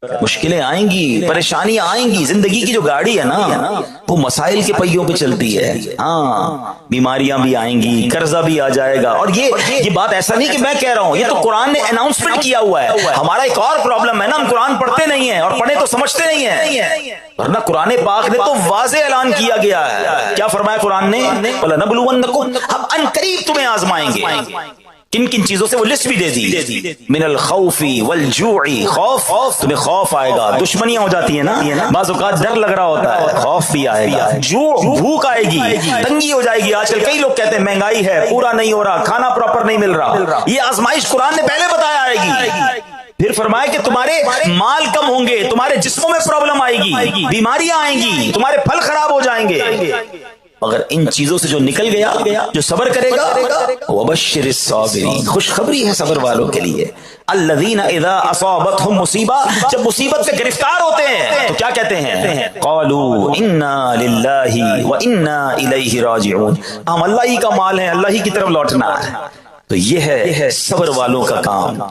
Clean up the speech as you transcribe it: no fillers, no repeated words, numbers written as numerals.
مشکلیں آئیں گی، پریشانیاں آئیں گی، زندگی کی جو گاڑی ہے نا وہ مسائل کے پہیوں پہ چلتی ہے. ہاں بیماریاں بھی آئیں گی، قرضہ بھی آ جائے گا. اور یہ بات ایسا نہیں کہ میں کہہ رہا ہوں، یہ تو قرآن نے اناؤنسمنٹ کیا ہوا ہے. ہمارا ایک اور پرابلم ہے نا، ہم قرآن پڑھتے نہیں ہیں، اور پڑھے تو سمجھتے نہیں ہیں. ورنہ قرآن پاک نے تو واضح اعلان کیا گیا ہے. کیا فرمایا قرآن نے؟ وَلَنَبْلُوَنَّكُمْ، ہم ان قریب تمہیں آزمائیں گے. کن کن چیزوں سے وہ لسٹ بھی دے دی. من الخوف والجوع، خوف تمہیں خوف آئے گا، دشمنیاں ہو جاتی ہیں نا، بعض اوقات ڈر لگ رہا ہوتا ہے، خوف بھی آئے گا. جوع، بھوک آئے گی، تنگی ہو جائے گی. آج کل کئی لوگ کہتے ہیں مہنگائی ہے، پورا نہیں ہو رہا، کھانا پراپر نہیں مل رہا. یہ آزمائش قرآن نے پہلے بتایا آئے گی. پھر فرمایا کہ تمہارے مال کم ہوں گے، تمہارے جسموں میں پرابلم آئے گی، بیماریاں آئیں گی، تمہارے پھل خراب ہو جائیں گے. مگر ان چیزوں سے جو نکل گیا، جو صبر کرے گا، وَبَشِّرِ الصَّابِرِينَ، خوشخبری ہے صبر والوں کے لیے. الَّذِينَ إِذَا أَصَابَتْهُمْ مصیبہ، جب مصیبت سے گرفتار ہوتے ہیں تو کیا کہتے ہیں؟ قَالُوا إِنَّا لِلَّهِ وَإِنَّا إِلَيْهِ رَاجِعُونَ، ہم اللہ ہی کا مال ہیں، اللہ ہی کی طرف لوٹنا ہے. تو یہ ہے صبر والوں کا کام.